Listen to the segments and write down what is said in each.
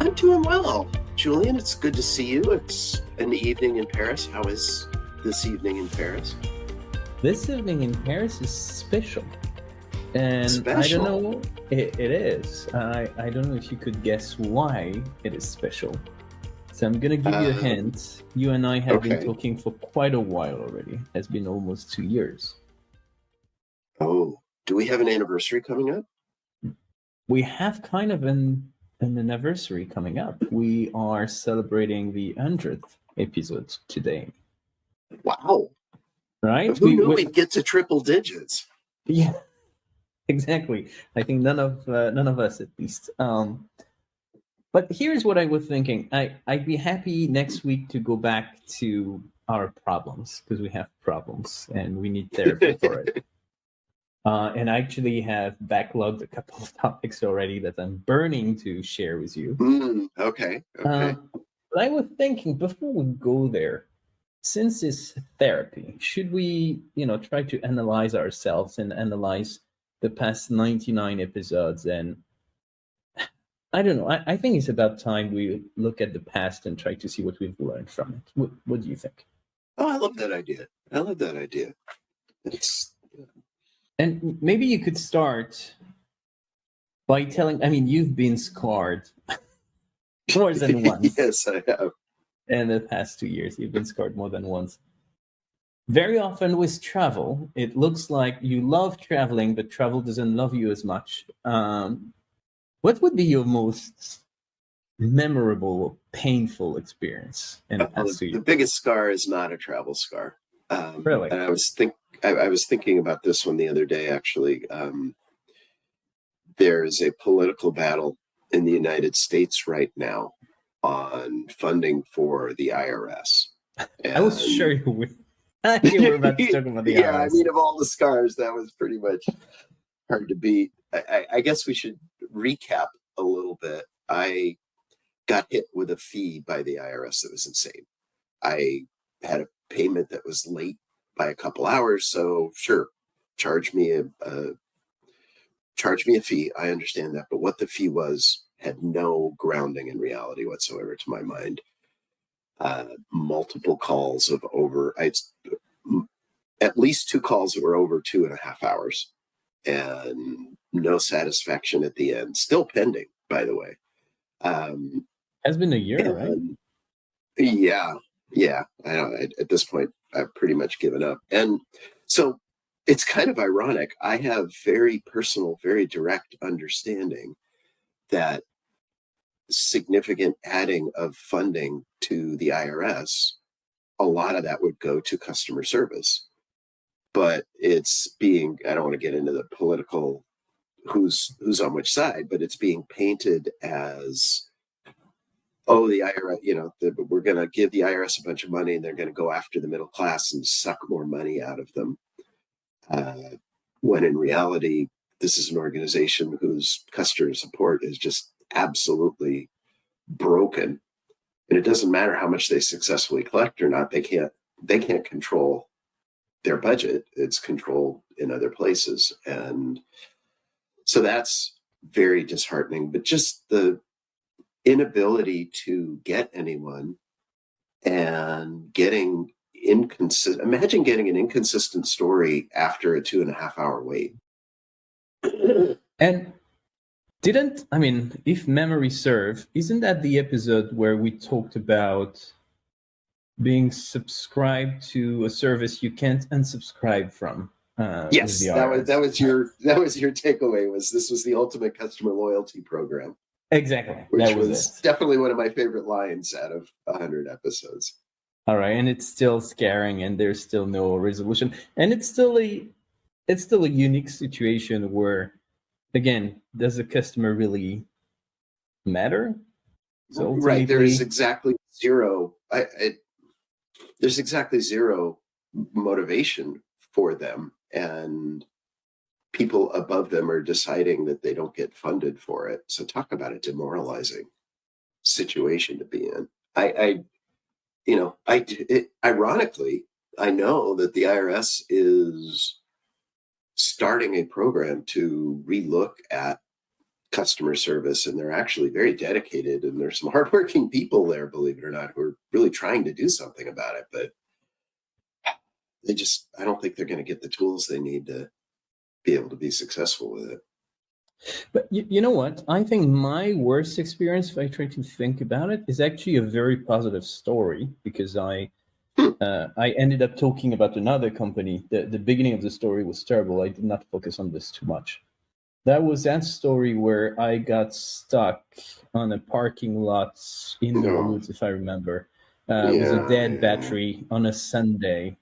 I'm doing well. Julien, it's good to see you. It's an evening in Paris. How is this evening in Paris? This evening in Paris is special. And I don't Special. know, it is. I don't know if you could guess why it is special. So I'm going to give you a Um, hint. You and I have been okay. talking for quite a while already. It has been almost 2 years. Oh, do we have an anniversary coming up? We have kind of an anniversary coming up. We are celebrating the 100th episode today, Wow. right? Who knew we'd get to triple digits? Yeah, exactly. I think none of us at least. But here's what I was thinking. I'd be happy next week to go back to our problems because we have problems and we need therapy for it. And I actually have backlogged a couple of topics already that I'm burning to share with you. Okay. Uh, but I was thinking before we go there, since it's therapy, should we, try to analyze ourselves and analyze the past 99 episodes and I don't know. I think it's about time we look at the past and try to see what we've learned from it. What do you think? Oh, I love that idea. I love that idea. It's And maybe you could start by telling, I mean, you've been scarred more than once yes, I have. in the past 2 years. You've been scarred more than once. Very often with travel, it looks like you love traveling, but travel doesn't love you as much. What would be your most memorable, painful experience in the Oh, past 2 years? the biggest scar is not a travel scar. Really? And I was thinking about this one the other day. Actually, there is a political battle in the United States right now on funding for the IRS. I was sure you would. You were about to talk about the Yeah, I IRS. mean, of all the scars, that was pretty much hard to beat. I guess we should recap a little bit. I got hit with a fee by the IRS that was insane. I had a payment that was late by a couple hours, so sure, charge me a fee. I understand that, but what the fee was had no grounding in reality whatsoever to my mind. Multiple calls of at least two calls that were over 2.5 hours, and no satisfaction at the end. Still pending, by the way. Has been a year, right? Yeah, yeah. I know. At this point, I've pretty much given up, and so it's kind of ironic. I have very personal, very direct understanding that significant adding of funding to the IRS, a lot of that would go to customer service. But it's being, I don't want to get into the political who's on which side, but it's being painted as, oh, the IRS, we're going to give the IRS a bunch of money and they're going to go after the middle class and suck more money out of them. When in reality, this is an organization whose customer support is just absolutely broken. And it doesn't matter how much they successfully collect or not. They can't control their budget. It's controlled in other places. And so that's very disheartening. But just the inability to get anyone and getting inconsistent. Imagine getting an inconsistent story after a 2.5 hour wait. And if memory serves, isn't that the episode where we talked about being subscribed to a service you can't unsubscribe from? Yes, that was your takeaway. This was the ultimate customer loyalty program. Exactly. Which was definitely one of my favorite lines out of 100 episodes. All right, and it's still scaring, and there's still no resolution, and it's still a unique situation where, again, does the customer really matter? So ultimately, right, there's exactly zero. There's exactly zero motivation for them, and people above them are deciding that they don't get funded for it. So talk about a demoralizing situation to be in. Ironically, I know that the IRS is starting a program to relook at customer service, and they're actually very dedicated, and there's some hardworking people there, believe it or not, who are really trying to do something about it. But I don't think they're going to get the tools they need to be able to be successful with it. But you know what? I think my worst experience, if I try to think about it, is actually a very positive story, because I ended up talking about another company. The beginning of the story was terrible. I did not focus on this too much. That was that story where I got stuck on a parking lot in the Oh, woods, if I remember, with a yeah, dead yeah. battery on a Sunday,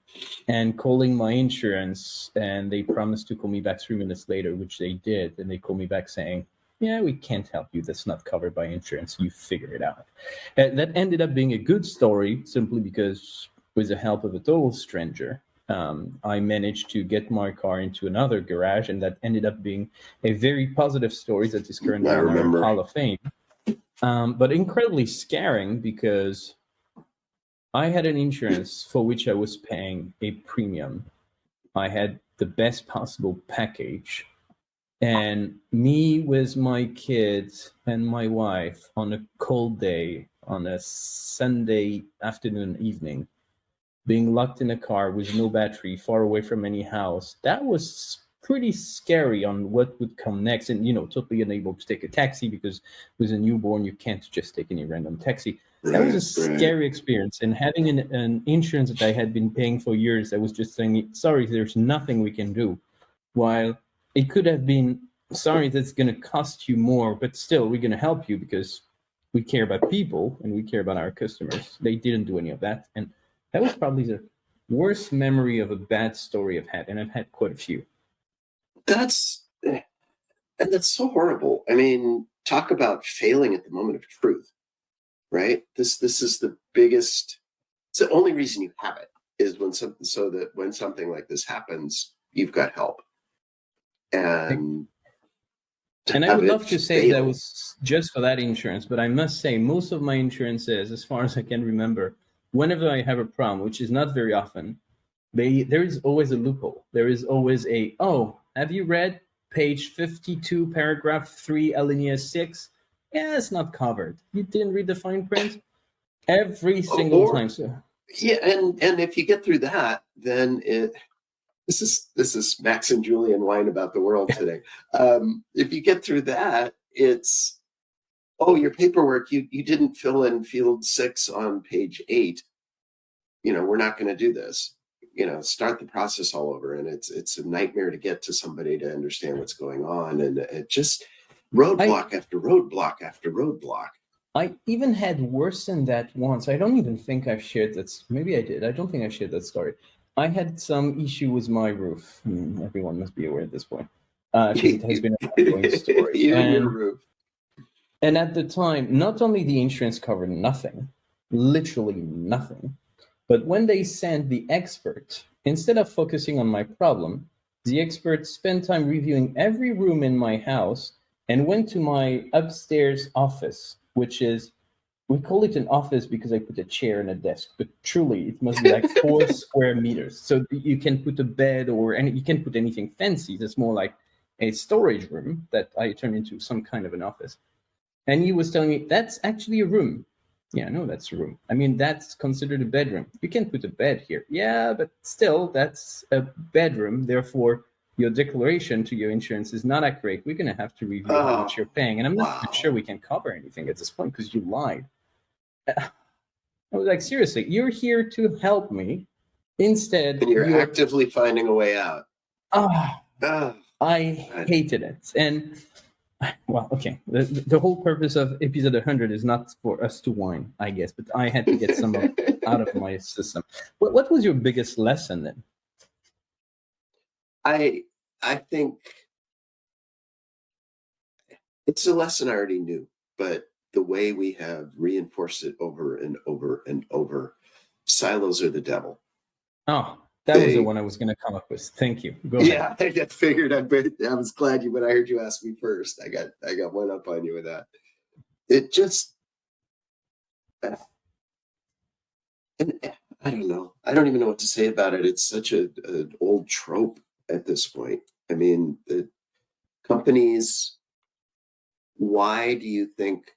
and calling my insurance, and they promised to call me back 3 minutes later, which they did, and they called me back saying, "Yeah, we can't help you. That's not covered by insurance. You figure it out." That ended up being a good story, simply because, with the help of a total stranger, I managed to get my car into another garage, and that ended up being a very positive story that is I currently on our remember. Hall of Fame. But incredibly scaring, because I had an insurance for which I was paying a premium. I had the best possible package. And me with my kids and my wife on a cold day, on a Sunday afternoon, evening, being locked in a car with no battery, far away from any house, that was pretty scary on what would come next. And, totally unable to take a taxi, because with a newborn, you can't just take any random taxi. That was a Right, right. scary experience. And having an insurance that I had been paying for years, I was just saying, sorry, there's nothing we can do. While it could have been, sorry, that's going to cost you more, but still, we're going to help you because we care about people and we care about our customers. They didn't do any of that. And that was probably the worst memory of a bad story I've had. And I've had quite a few. That's and that's so horrible. I mean, talk about failing at the moment of truth, right? This is the biggest. It's the only reason you have it is when something so that when something like this happens, you've got help. And to And I have would it love to say that fail, was just for that insurance, but I must say most of my insurances, as far as I can remember, whenever I have a problem, which is not very often, there is always a loophole. There is always oh, have you read page 52, paragraph 3, alinea 6? Yeah, it's not covered. You didn't read the fine print? Every single or time. So, yeah, and if you get through that, then this is Max and Julien wine about the world today. If you get through that, it's your paperwork, you didn't fill in field 6 on page 8. We're not going to do this. Start the process all over, and it's a nightmare to get to somebody to understand what's going on, and it just I roadblock after roadblock after roadblock. I even had worse than that once. I don't even think I've shared that. Maybe I did. I don't think I shared that story. I had some issue with my roof. Everyone must be aware at this point, because it has been an ongoing story. You and your And roof. at the time, not only the insurance covered nothing, literally nothing, but when they sent the expert, instead of focusing on my problem, the expert spent time reviewing every room in my house and went to my upstairs office, which is, we call it an office because I put a chair and a desk, but truly it must be like 4 square meters. So you can put a bed you can put anything fancy. That's more like a storage room that I turned into some kind of an office. And he was telling me that's actually a room. Yeah, no, that's a room. I mean, that's considered a bedroom. You can put a bed here. Yeah, but still, that's a bedroom. Therefore, your declaration to your insurance is not accurate. We're going to have to review how much Oh, you're paying. And I'm not even sure wow. we can cover anything at this point because you lied. I was like, seriously, you're here to help me. Instead, And you're you're, actively finding a way out. ah, Oh, I God. hated it. And well, okay. The whole purpose of episode 100 is not for us to whine, I guess, but I had to get some of out of my system. What was your biggest lesson then? I I think it's a lesson I already knew, but the way we have reinforced it over and over and over, silos are the devil. Oh, that was the They one I was going to come up with. Thank you. Go ahead. Yeah, I figured I was glad when I heard you ask me first. I got one up on you with that. It just and I don't know. I don't even know what to say about it. It's such an old trope at this point. I mean, the companies why do you think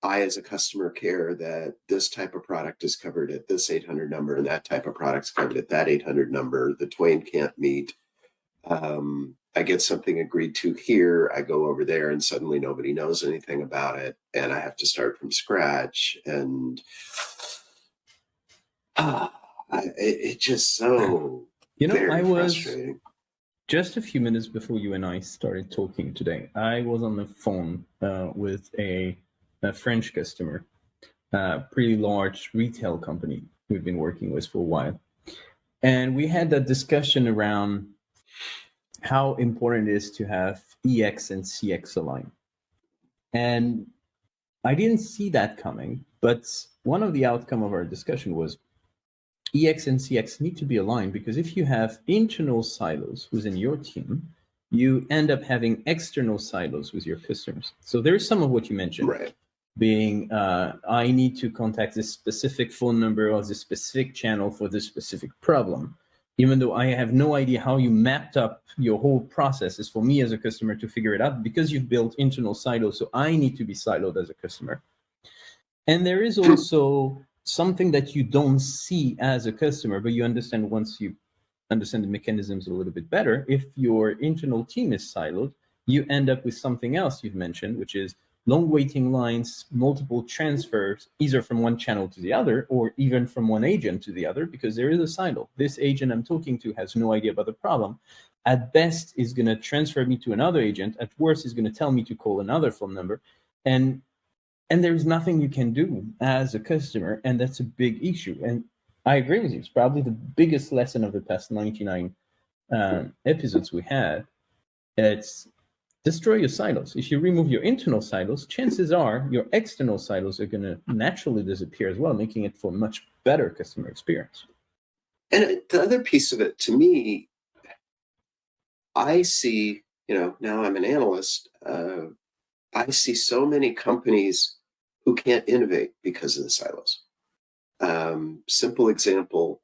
I, as a customer, care that this type of product is covered at this 800 number and that type of product's covered at that 800 number? The twain can't meet. I get something agreed to here, I go over there, and suddenly nobody knows anything about it, and I have to start from scratch. And it's just so I very was frustrating. just a few minutes before you and I started talking today. I was on the phone with a French customer, pretty large retail company we've been working with for a while. And we had that discussion around how important it is to have EX and CX aligned. And I didn't see that coming, but one of the outcome of our discussion was EX and CX need to be aligned, because if you have internal silos within your team, you end up having external silos with your customers. So there's some of what you mentioned, Right. being I need to contact this specific phone number or this specific channel for this specific problem, even though I have no idea how you mapped up your whole process. Is for me as a customer to figure it out, because you've built internal silos, so I need to be siloed as a customer. And there is also something that you don't see as a customer, but you understand once you understand the mechanisms a little bit better. If your internal team is siloed, you end up with something else you've mentioned, which is long waiting lines, multiple transfers, either from one channel to the other, or even from one agent to the other, because there is a silo. This agent I'm talking to has no idea about the problem. At best, is going to transfer me to another agent. At worst, is going to tell me to call another phone number. And there's nothing you can do as a customer, and that's a big issue. And I agree with you. It's probably the biggest lesson of the past 99 episodes we had. It's destroy your silos. If you remove your internal silos, chances are your external silos are going to naturally disappear as well, making it for a much better customer experience. And the other piece of it, to me, I see, now I'm an analyst, I see so many companies who can't innovate because of the silos. Simple example,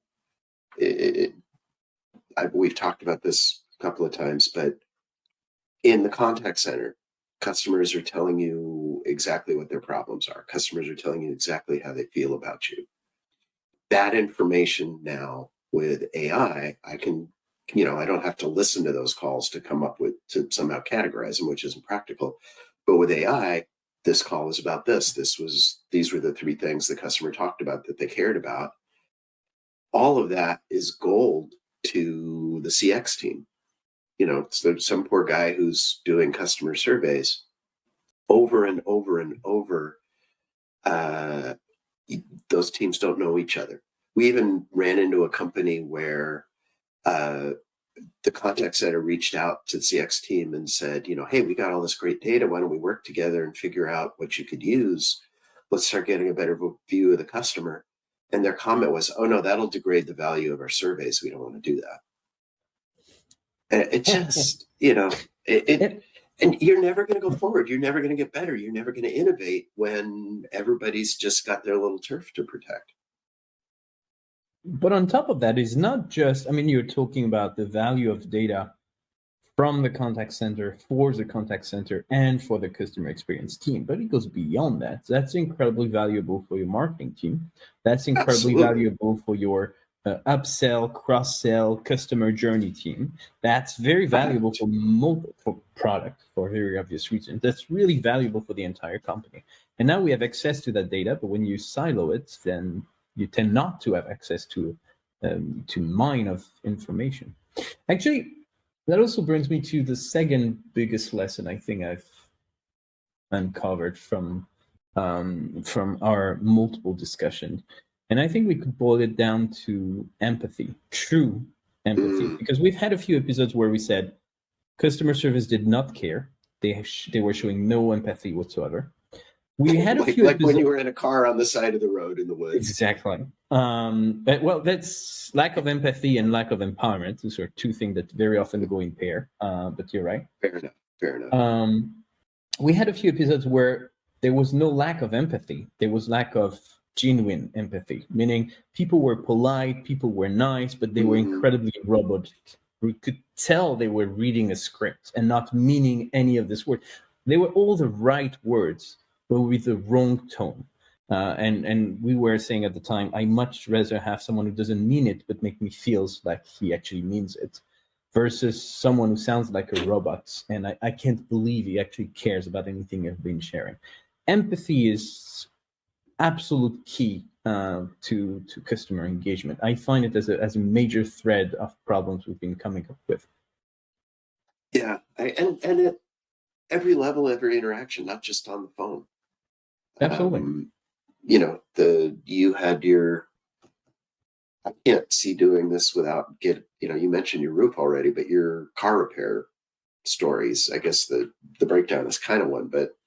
we've talked about this a couple of times, but in the contact center, customers are telling you exactly what their problems are. Customers are telling you exactly how they feel about you. That information now with AI, I can, I don't have to listen to those calls to come up with, to somehow categorize them, which isn't practical. But with AI, this call was about this. These were the 3 things the customer talked about that they cared about. All of that is gold to the CX team. So some poor guy who's doing customer surveys over and over and over. Those teams don't know each other. We even ran into a company where the contact center reached out to the CX team and said, hey, we got all this great data. Why don't we work together and figure out what you could use? Let's start getting a better view of the customer. And their comment was, oh, no, that'll degrade the value of our surveys. We don't want to do that. And it just, and you're never going to go forward. You're never going to get better. You're never going to innovate when everybody's just got their little turf to protect. But on top of that, it's not just, you're talking about the value of data from the contact center for the contact center and for the customer experience team, but it goes beyond that. That's incredibly valuable for your marketing team. That's incredibly valuable for your upsell, cross-sell, customer journey team. That's very valuable for multiple products for very obvious reasons. That's really valuable for the entire company. And now we have access to that data, but when you silo it, then you tend not to have access to mine of information. Actually, that also brings me to the second biggest lesson I think I've uncovered from our multiple discussions. And I think we could boil it down to empathy, true empathy, because we've had a few episodes where we said customer service did not care. They were showing no empathy whatsoever. We had a few episodes, when you were in a car on the side of the road in the woods. Exactly. Well, that's lack of empathy and lack of empowerment. Those are 2 things that very often go in pair. But you're right. Fair enough. We had a few episodes where there was no lack of empathy. There was lack of genuine empathy, meaning people were polite, people were nice, but they were incredibly robotic. We could tell they were reading a script and not meaning any of this word. they were all the right words, but with the wrong tone. And we were saying at the time, I much rather have someone who doesn't mean it but make me feels like he actually means it, versus someone who sounds like a robot and I can't believe he actually cares about anything I've been sharing. Empathy is absolute key to customer engagement. I find it as a major thread of problems we've been coming up with. Yeah, and at every level, every interaction, not just on the phone. Absolutely. You had your, I can't see doing this without you mentioned your roof already, but your car repair stories, I guess the breakdown is kind of one, but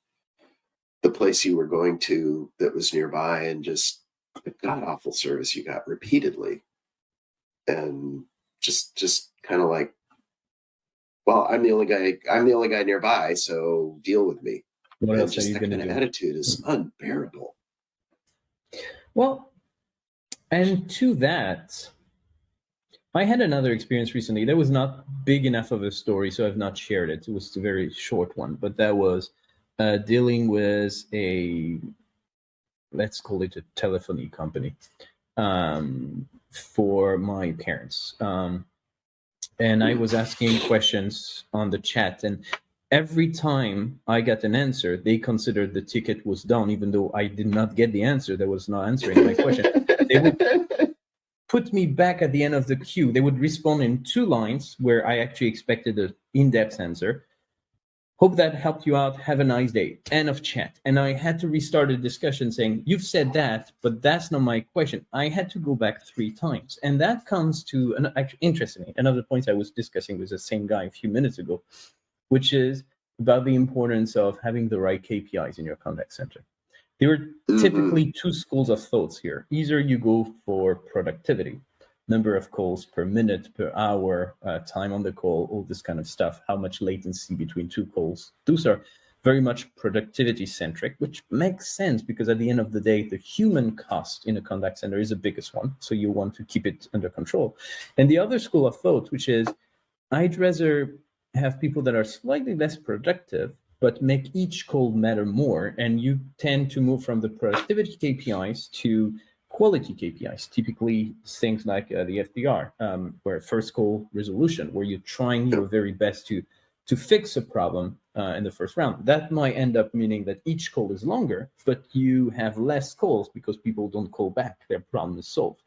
the place you were going to that was nearby and just the god awful service you got repeatedly, and just kind of like, well, I'm the only guy nearby, so deal with me. What And else are just you that going to kind of do? attitude is unbearable. Well, and to that, I had another experience recently that was not big enough of a story, so I've not shared it. It was a very short one, but that was dealing with let's call it a telephony company for my parents. And I was asking questions on the chat, and every time I got an answer, they considered the ticket was done, even though I did not get the answer. That was not answering my question. They would put me back at the end of the queue. They would respond in 2 lines where I actually expected an in-depth answer. Hope that helped you out. Have a nice day. End of chat. And I had to restart a discussion saying, you've said that, but that's not my question. I had to go back 3 times. And that comes to, actually, interestingly, another point I was discussing with the same guy a few minutes ago, which is about the importance of having the right KPIs in your contact center. There are typically 2 schools of thoughts here. Either you go for productivity, number of calls per minute, per hour, time on the call, all this kind of stuff, how much latency between 2 calls. Those are very much productivity centric, which makes sense because at the end of the day, the human cost in a contact center is the biggest one. So you want to keep it under control. And the other school of thought, which is I'd rather have people that are slightly less productive, but make each call matter more. And you tend to move from the productivity KPIs to quality KPIs, typically things like the FDR, where first call resolution, where you're trying your very best to fix a problem in the first round. That might end up meaning that each call is longer, but you have less calls because people don't call back. Their problem is solved.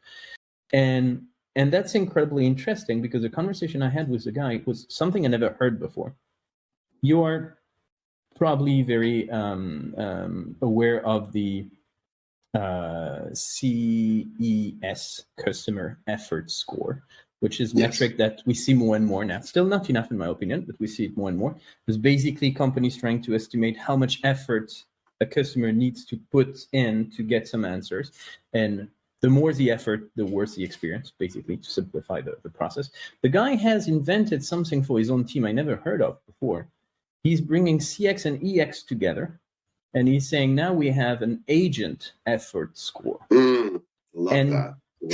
And that's incredibly interesting because the conversation I had with the guy was something I never heard before. You are probably very aware of the CES, customer effort score, which is metric that we see more and more now. Still not enough in my opinion, but we see it more and more. It's basically companies trying to estimate how much effort a customer needs to put in to get some answers. And the more the effort, the worse the experience, basically, to simplify the process. The guy has invented something for his own team I never heard of before. He's bringing CX and EX together. And he's saying now we have an agent effort score.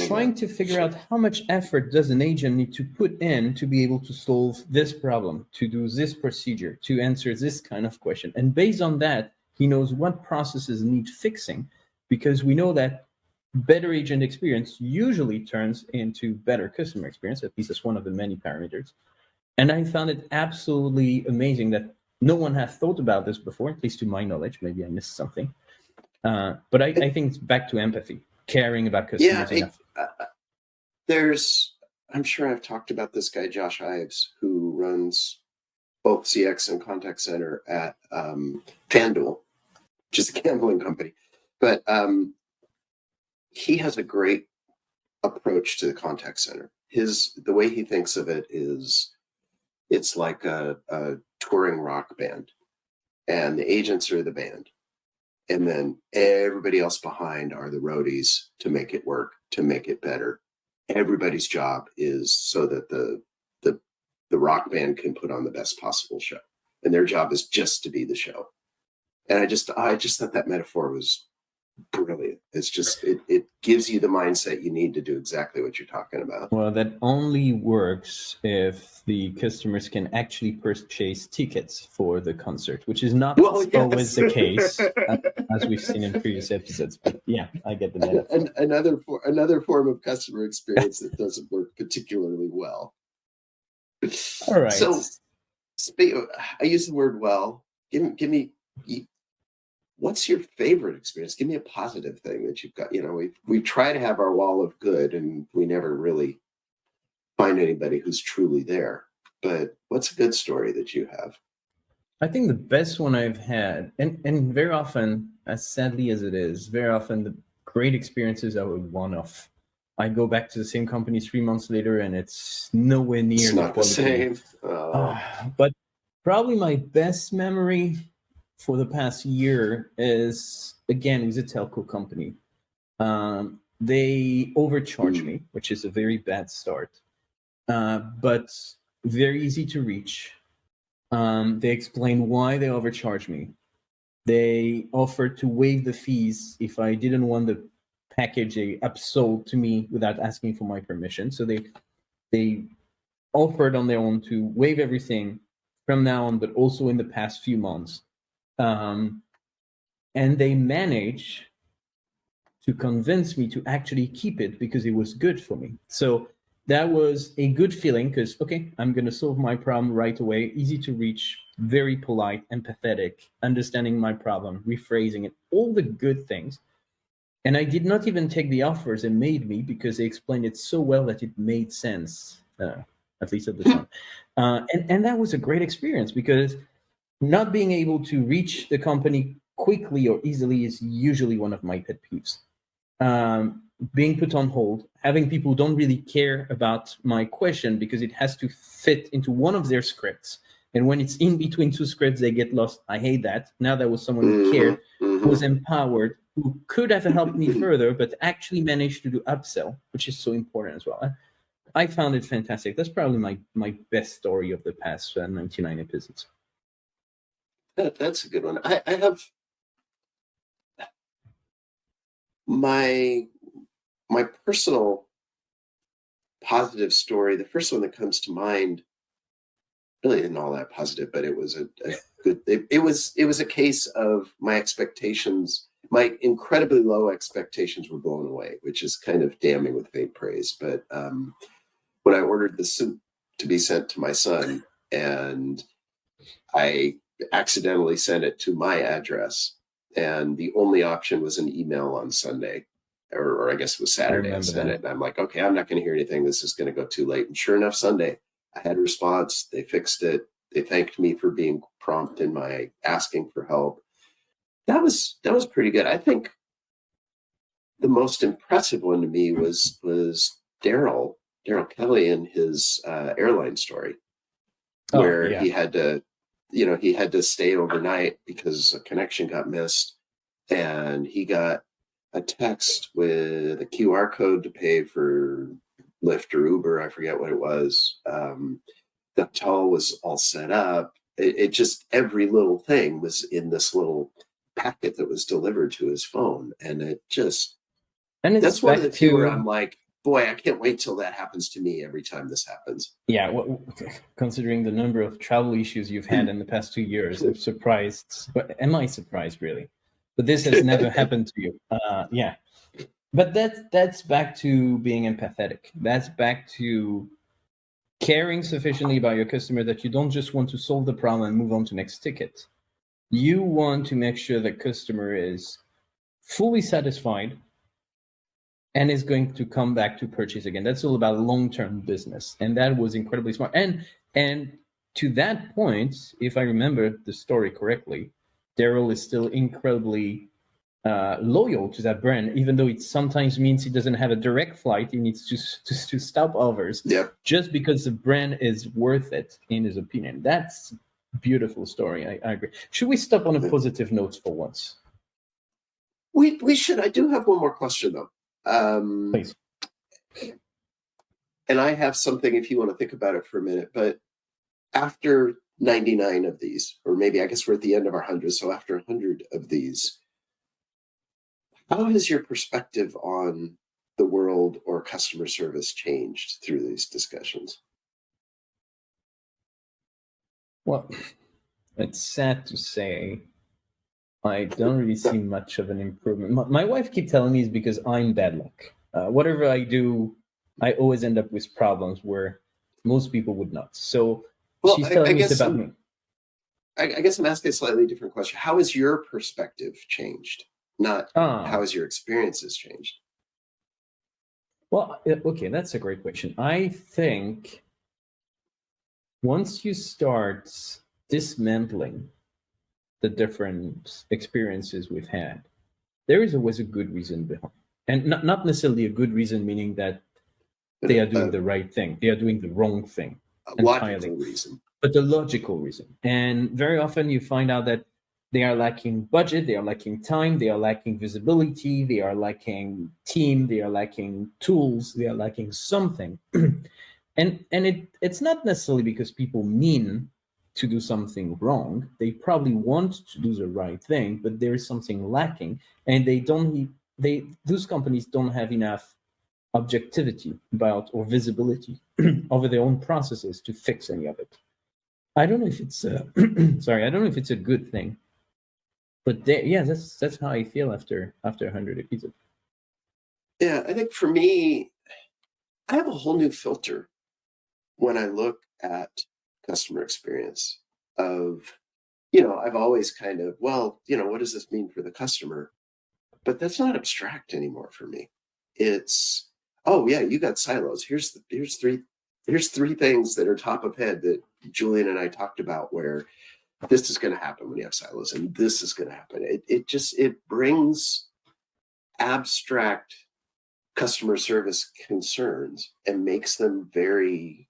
Trying to figure out how much effort does an agent need to put in to be able to solve this problem, to do this procedure, to answer this kind of question. And based on that, he knows what processes need fixing, because we know that better agent experience usually turns into better customer experience. At least that's one of the many parameters. And I found it absolutely amazing that no one has thought about this before, at least to my knowledge. Maybe I missed something. But I think it's back to empathy, caring about customers enough. I'm sure I've talked about this guy, Josh Ives, who runs both CX and contact center at FanDuel, which is a gambling company. But he has a great approach to the contact center. The way he thinks of it is it's like a touring rock band, and the agents are the band, and then everybody else behind are the roadies to make it work, to make it better. Everybody's job is so that the rock band can put on the best possible show, and their job is just to be the show. And I just thought that metaphor was brilliant. It's just, it gives you the mindset you need to do exactly what you're talking about. Well, that only works if the customers can actually purchase tickets for the concert, which is not Well, always yes. the case, as we've seen in previous episodes. But yeah, I get the metaphor. Another form of customer experience that doesn't work particularly well. All right. So, I use the word well. Give me, what's your favorite experience? Give me a positive thing that you've got. We try to have our wall of good, and we never really find anybody who's truly there. But what's a good story that you have? I think the best one I've had, and very often, as sadly as it is, very often the great experiences are one-off. I go back to the same company 3 months later, and it's nowhere near It's the not the quality. same. But probably my best memory for the past year is, again, with a telco company. They overcharge me, which is a very bad start, but very easy to reach. They explain why they overcharge me. They offered to waive the fees if I didn't want the package they upsold to me without asking for my permission. So they offered on their own to waive everything from now on, but also in the past few months. And they managed to convince me to actually keep it because it was good for me. So that was a good feeling because, okay, I'm going to solve my problem right away. Easy to reach, very polite, empathetic, understanding my problem, rephrasing it, all the good things. And I did not even take the offers they made me because they explained it so well that it made sense, at least at the time. And that was a great experience because not being able to reach the company quickly or easily is usually one of my pet peeves. Being put on hold, having people who don't really care about my question because it has to fit into one of their scripts. And when it's in between two scripts, they get lost. I hate that. Now there was someone who cared, who was empowered, who could have helped me further, but actually managed to do upsell, which is so important as well. I found it fantastic. That's probably my best story of the past 99 episodes. That's a good one. I have my personal positive story. The first one that comes to mind really isn't all that positive, but it was a good. It was a case of my expectations. My incredibly low expectations were blown away, which is kind of damning with faint praise. But when I ordered the soup to be sent to my son, and I accidentally sent it to my address, and the only option was an email on Sunday, or I guess it was Saturday. I sent it, and I'm like, okay, I'm not going to hear anything. This is going to go too late. And sure enough, Sunday, I had a response. They fixed it. They thanked me for being prompt in my asking for help. That was pretty good. I think the most impressive one to me was Daryl Kelly and his airline story, where he had to stay overnight because a connection got missed, and he got a text with a QR code to pay for Lyft or Uber. I forget what it was. The hotel was all set up. It just, every little thing was in this little packet that was delivered to his phone. And that's one of the few where I'm like, boy, I can't wait till that happens to me every time this happens. Yeah, considering the number of travel issues you've had in the past 2 years, I'm surprised. But am I surprised, really? But this has never happened to you. Yeah. But that's back to being empathetic. That's back to caring sufficiently about your customer that you don't just want to solve the problem and move on to next ticket. You want to make sure the customer is fully satisfied and is going to come back to purchase again. That's all about long-term business. And that was incredibly smart. And to that point, if I remember the story correctly, Daryl is still incredibly loyal to that brand, even though it sometimes means he doesn't have a direct flight. He needs to stop overs just because the brand is worth it, in his opinion. That's a beautiful story. I agree. Should we stop on a positive note for once? We should. I do have one more question, though. Please. And I have something if you want to think about it for a minute, but after 99 of these, or maybe I guess we're at the end of our 100, so after 100 of these, How has your perspective on the world or customer service changed through these discussions? Well, it's sad to say I don't really No. see much of an improvement. My wife keeps telling me it's because I'm bad luck. Whatever I do, I always end up with problems where most people would not. So Well, she's I telling me it's guess about me. I guess I'm asking a slightly different question. How has your perspective changed? Not how Ah, has your experiences changed? well, okay, that's a great question. I think once you start dismantling the different experiences we've had, there is always a good reason behind. And not necessarily a good reason, meaning that they And are doing the right thing, they are doing the wrong thing a entirely, logical reason. but the logical reason. And very often you find out that they are lacking budget, they are lacking time, they are lacking visibility, they are lacking team, they are lacking tools, they are lacking something. And it's not necessarily because people mean to do something wrong. They probably want to do the right thing, but there is something lacking, and they those companies don't have enough objectivity about or visibility over their own processes to fix any of it. I don't know if it's sorry, I don't know if it's a good thing, but yeah, that's how I feel after 100 episodes. Yeah, I think for me, I have a whole new filter when I look at customer experience of, I've always kind of, well, what does this mean for the customer? But that's not abstract anymore for me. It's, oh yeah, you got silos. Here's three things that are top of head that Julian and I talked about where this is going to happen when you have silos and this is going to happen. It brings abstract customer service concerns and makes them very,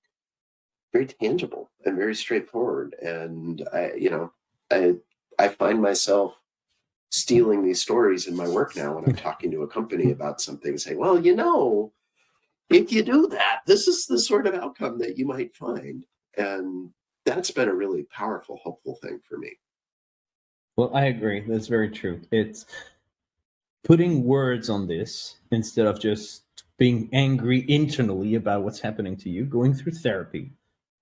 very tangible and very straightforward. And I find myself stealing these stories in my work now when I'm talking to a company about something, saying, well, if you do that, this is the sort of outcome that you might find. And that's been a really powerful, helpful thing for me. Well, I agree. That's very true. It's putting words on this instead of just being angry internally about what's happening to you. Going through therapy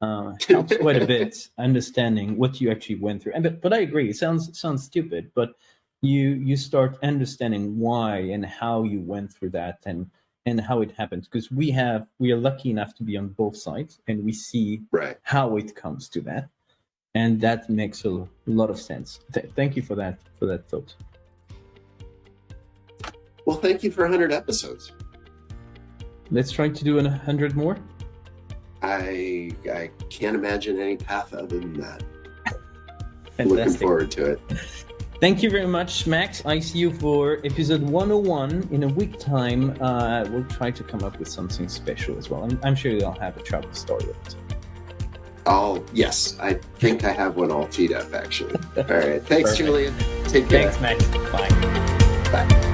helps quite a bit, understanding what you actually went through. But I agree. It sounds stupid, but you start understanding why and how you went through that, and how it happens, because we are lucky enough to be on both sides, and we see Right. how it comes to that, and that makes a lot of sense. Thank you for that thought. Well, thank you for 100 episodes. Let's try to do 100 more. I can't imagine any path other than that. Fantastic. Looking forward to it. Thank you very much, Max. I see you for episode 101 in a week time. We'll try to come up with something special as well. I'm sure you'll have a travel story of it. Oh, yes. I think I have one all teed up, actually. All right. Thanks, Julien. Take care. Thanks, Max. Bye. Bye.